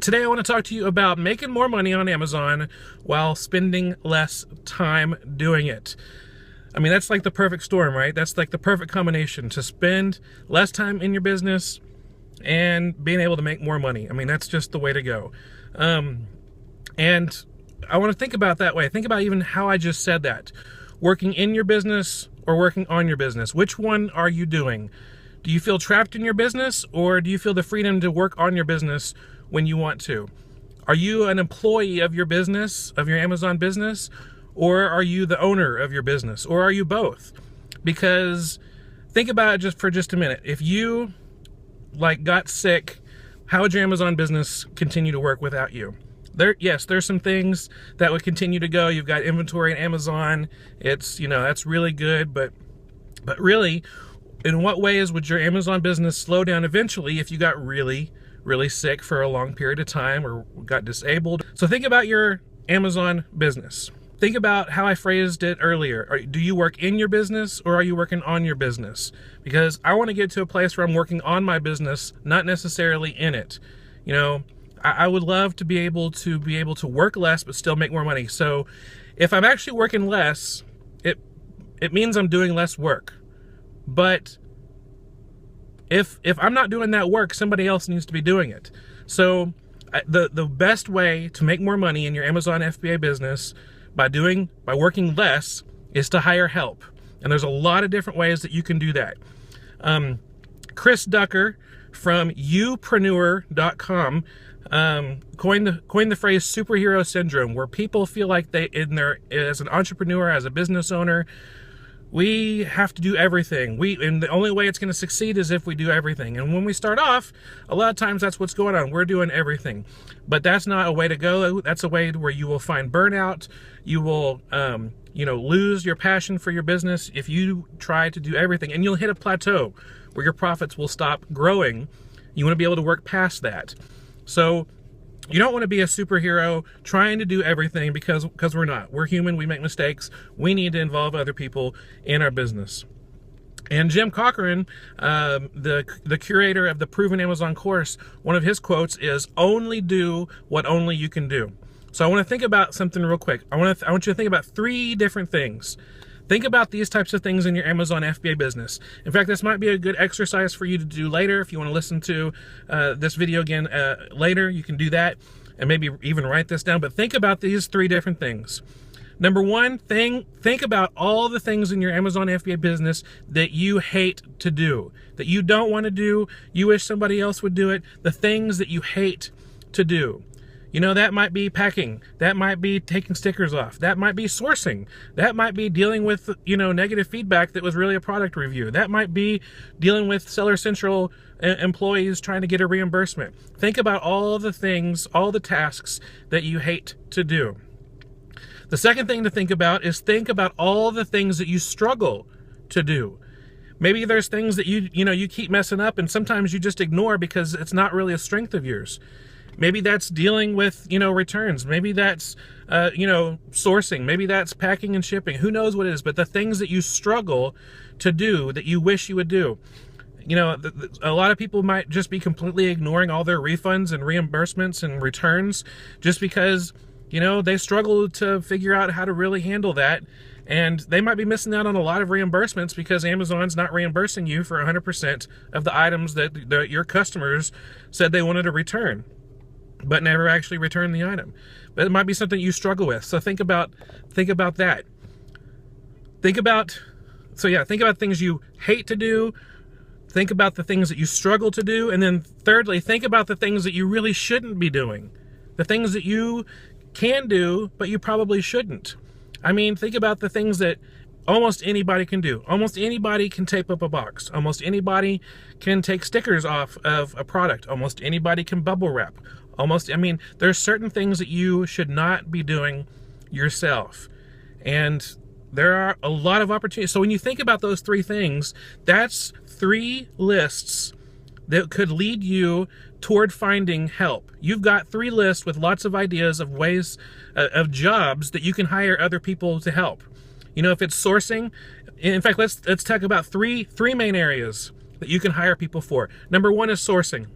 Today I want to talk to you about making more money on Amazon while spending less time doing it. I mean, that's like the perfect storm, right? That's like the perfect combination, to spend less time in your business and being able to make more money. I mean, that's just the way to go. And I want to think about that way. Think about even how I just said that. Working in your business or working on your business. Which one are you doing? Do you feel trapped in your business, or do you feel the freedom to work on your business when you want to? Are you an employee of your business, of your Amazon business, or are you the owner of your business, or are you both? Because think about it for just a minute. If you got sick, how would your Amazon business continue to work without you? Yes, there's some things that would continue to go. You've got inventory in Amazon. It's, that's really good, but really, in what ways would your Amazon business slow down eventually if you got really, really sick for a long period of time or got disabled? So think about your Amazon business. Think about how I phrased it earlier. Do you work in your business, or are you working on your business? Because I want to get to a place where I'm working on my business, not necessarily in it. I would love to be able to work less but still make more money. So if I'm actually working less, it means I'm doing less work. But if I'm not doing that work, somebody else needs to be doing it. So the best way to make more money in your Amazon FBA business by working less is to hire help. And there's a lot of different ways that you can do that. Chris Ducker from youpreneur.com coined the phrase superhero syndrome, where people feel like as an entrepreneur, as a business owner, we have to do everything. And the only way it's going to succeed is if we do everything. And when we start off, a lot of times that's what's going on. We're doing everything. But that's not a way to go. That's a way where you will find burnout. You will, lose your passion for your business if you try to do everything. And you'll hit a plateau where your profits will stop growing. You want to be able to work past that. So you don't want to be a superhero trying to do everything, because we're not. We're human. We make mistakes. We need to involve other people in our business. And Jim Cochran, the curator of the Proven Amazon course, one of his quotes is, "Only do what only you can do." So I want to think about something real quick. I want you to think about 3 different things. Think about these types of things in your Amazon FBA business. In fact, this might be a good exercise for you to do later. If you want to listen to this video again later, you can do that and maybe even write this down. But think about these 3 different things. Number 1, think about all the things in your Amazon FBA business that you hate to do, that you don't want to do, you wish somebody else would do it, the things that you hate to do. That might be packing. That might be taking stickers off. That might be sourcing. That might be dealing with, negative feedback that was really a product review. That might be dealing with Seller Central employees trying to get a reimbursement. Think about all the things, all the tasks that you hate to do. The second thing to think about is think about all the things that you struggle to do. Maybe there's things that you keep messing up, and sometimes you just ignore because it's not really a strength of yours. Maybe that's dealing with, returns. Maybe that's, sourcing. Maybe that's packing and shipping. Who knows what it is? But the things that you struggle to do that you wish you would do. A lot of people might just be completely ignoring all their refunds and reimbursements and returns just because, they struggle to figure out how to really handle that. And they might be missing out on a lot of reimbursements because Amazon's not reimbursing you for 100% of the items that your customers said they wanted to return, but never actually return the item. But it might be something you struggle with. So think about that. Think about things you hate to do. Think about the things that you struggle to do. And then thirdly, think about the things that you really shouldn't be doing. The things that you can do, but you probably shouldn't. I mean, think about the things that almost anybody can do. Almost anybody can tape up a box. Almost anybody can take stickers off of a product. Almost anybody can bubble wrap. There's certain things that you should not be doing yourself. And there are a lot of opportunities. So when you think about those 3 things, that's 3 lists that could lead you toward finding help. You've got 3 lists with lots of ideas of ways, of jobs that you can hire other people to help. If it's sourcing, in fact, let's talk about three main areas that you can hire people for. Number 1 is sourcing.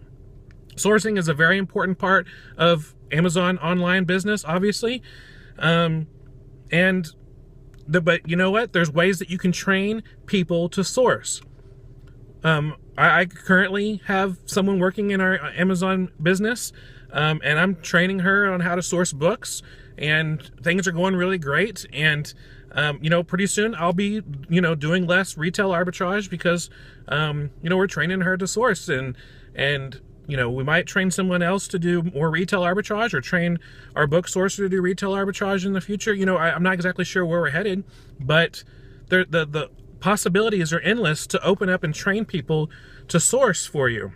Sourcing is a very important part of Amazon online business, obviously. But you know what? There's ways that you can train people to source. I currently have someone working in our Amazon business, and I'm training her on how to source books, and things are going really great. And pretty soon I'll be, doing less retail arbitrage because, we're training her to source, and we might train someone else to do more retail arbitrage, or train our book sourcer to do retail arbitrage in the future. I'm not exactly sure where we're headed, but the possibilities are endless to open up and train people to source for you.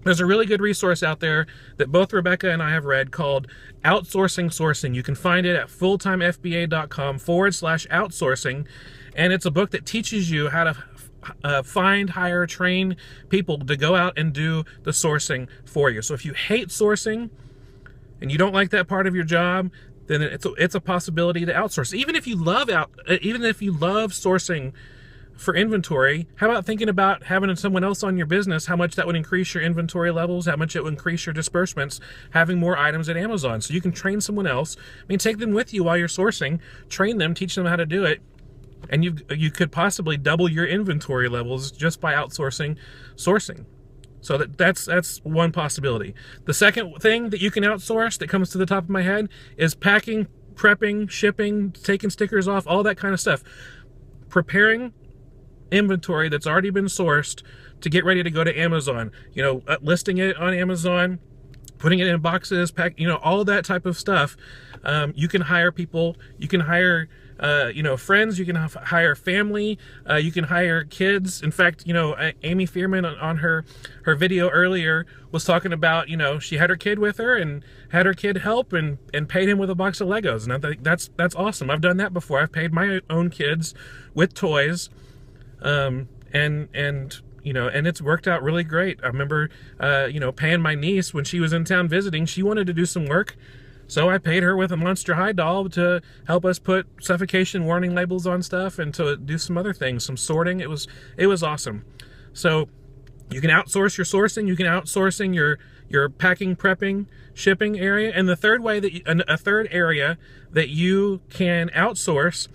There's a really good resource out there that both Rebecca and I have read called Outsourcing Sourcing. You can find it at fulltimefba.com/outsourcing. And it's a book that teaches you how to find, hire, train people to go out and do the sourcing for you. So if you hate sourcing and you don't like that part of your job, then it's a possibility to outsource. Even if you love sourcing for inventory, how about thinking about having someone else on your business, how much that would increase your inventory levels, how much it would increase your disbursements, having more items at Amazon. So you can train someone else. Take them with you while you're sourcing, train them, teach them how to do it, and you could possibly double your inventory levels just by outsourcing sourcing. So that's one possibility. The second thing that you can outsource that comes to the top of my head is packing, prepping, shipping, taking stickers off, all that kind of stuff. Preparing inventory that's already been sourced to get ready to go to Amazon, listing it on Amazon, putting it in boxes, all of that type of stuff. You can hire people, you can hire friends, you can hire family, you can hire kids. In fact, Amy Fearman on her video earlier was talking about, she had her kid with her and had her kid help and paid him with a box of Legos. And I think that's awesome. I've done that before. I've paid my own kids with toys. And it's worked out really great. I remember, paying my niece when she was in town visiting. She wanted to do some work, so I paid her with a Monster High doll to help us put suffocation warning labels on stuff and to do some other things, some sorting. It was awesome. So you can outsource your sourcing. You can outsourcing your packing, prepping, shipping area. And the third way a third area that you can outsource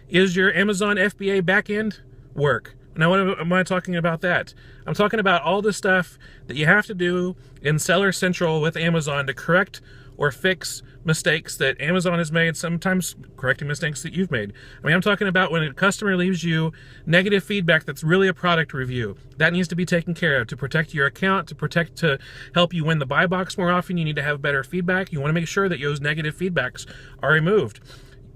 is your Amazon FBA backend work. Now, what am I talking about that? I'm talking about all the stuff that you have to do in Seller Central with Amazon to correct or fix mistakes that Amazon has made, sometimes correcting mistakes that you've made. I'm talking about when a customer leaves you negative feedback that's really a product review. That needs to be taken care of to protect your account, to help you win the buy box more often. You need to have better feedback. You want to make sure that those negative feedbacks are removed.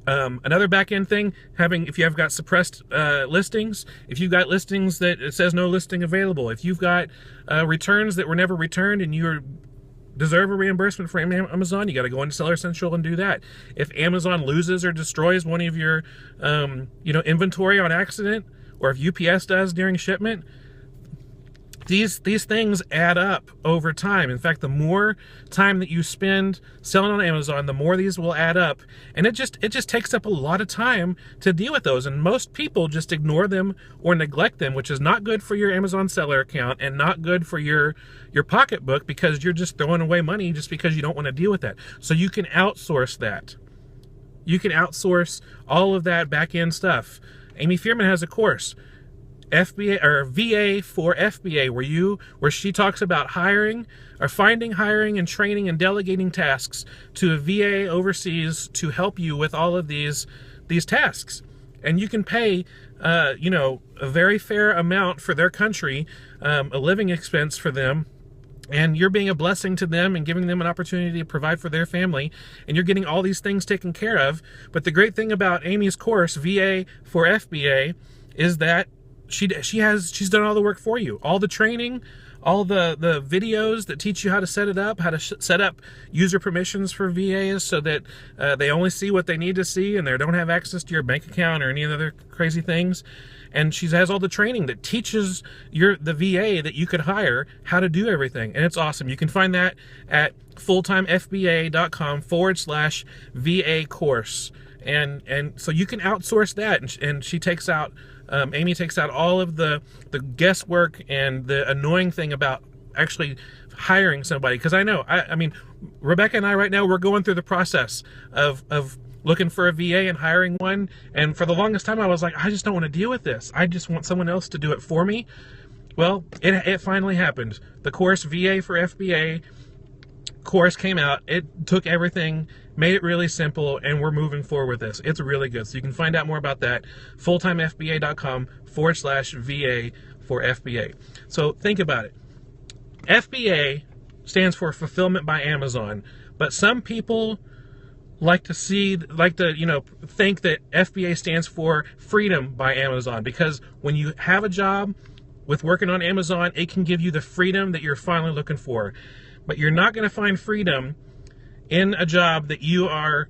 Another back-end thing, if you have got suppressed listings, if you've got listings that it says no listing available, if you've got returns that were never returned and you deserve a reimbursement from Amazon, you got to go into Seller Central and do that. If Amazon loses or destroys one of your inventory on accident, or if UPS does during shipment, these things add up over time. In fact, the more time that you spend selling on Amazon, the more these will add up. And it just takes up a lot of time to deal with those. And most people just ignore them or neglect them, which is not good for your Amazon seller account and not good for your pocketbook, because you're just throwing away money just because you don't want to deal with that. So you can outsource that. You can outsource all of that back-end stuff. Amy Fearman has a course, FBA or VA for FBA, where she talks about hiring or finding, hiring, and training and delegating tasks to a VA overseas to help you with all of these tasks. And you can pay a very fair amount for their country, a living expense for them, and you're being a blessing to them and giving them an opportunity to provide for their family, and you're getting all these things taken care of. But the great thing about Amy's course, VA for FBA, is that she's done all the work for you, all the training, all the videos that teach you how to set it up, how to set up user permissions for VAs so that they only see what they need to see and they don't have access to your bank account or any other crazy things. And she has all the training that teaches the VA that you could hire how to do everything. And it's awesome. You can find that at fulltimefba.com/VA course. And so you can outsource that. And she takes out, Amy takes out all of the guesswork and the annoying thing about actually hiring somebody. Because I know, I mean, Rebecca and I right now, we're going through the process of looking for a VA and hiring one. And for the longest time, I was like, I just don't want to deal with this. I just want someone else to do it for me. Well, it finally happened. The course VA for FBA course came out. It took everything, made it really simple, and we're moving forward with this. It's really good. So you can find out more about that, fulltimefba.com/VA for FBA. So think about it. FBA stands for Fulfillment by Amazon, but some people like to think that FBA stands for Freedom by Amazon, because when you have a job with working on Amazon, it can give you the freedom that you're finally looking for. But you're not going to find freedom in a job that you are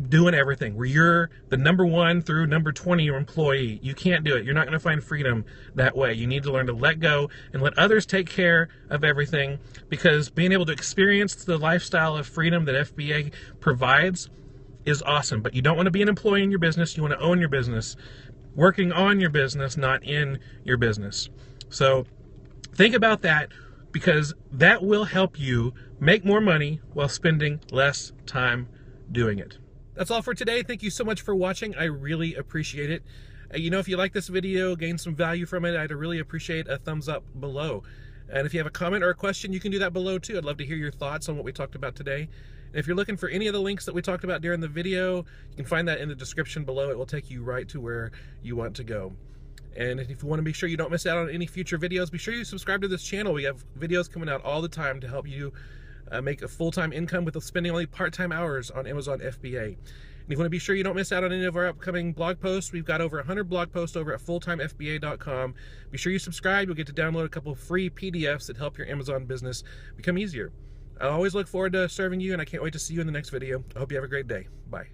doing everything, where you're the number 1 through number 20 employee. You can't do it. You're not going to find freedom that way. You need to learn to let go and let others take care of everything, because being able to experience the lifestyle of freedom that FBA provides is awesome. But you don't want to be an employee in your business. You want to own your business, working on your business, not in your business. So think about that, because that will help you make more money while spending less time doing it. That's all for today. Thank you so much for watching. I really appreciate it. If you like this video, gain some value from it, I'd really appreciate a thumbs up below. And if you have a comment or a question, you can do that below too. I'd love to hear your thoughts on what we talked about today. And if you're looking for any of the links that we talked about during the video, you can find that in the description below. It will take you right to where you want to go. And if you want to be sure you don't miss out on any future videos, be sure you subscribe to this channel. We have videos coming out all the time to help you make a full-time income with spending only part-time hours on Amazon FBA. And if you want to be sure you don't miss out on any of our upcoming blog posts, we've got over 100 blog posts over at fulltimefba.com. Be sure you subscribe. You'll get to download a couple of free PDFs that help your Amazon business become easier. I always look forward to serving you, and I can't wait to see you in the next video. I hope you have a great day. Bye.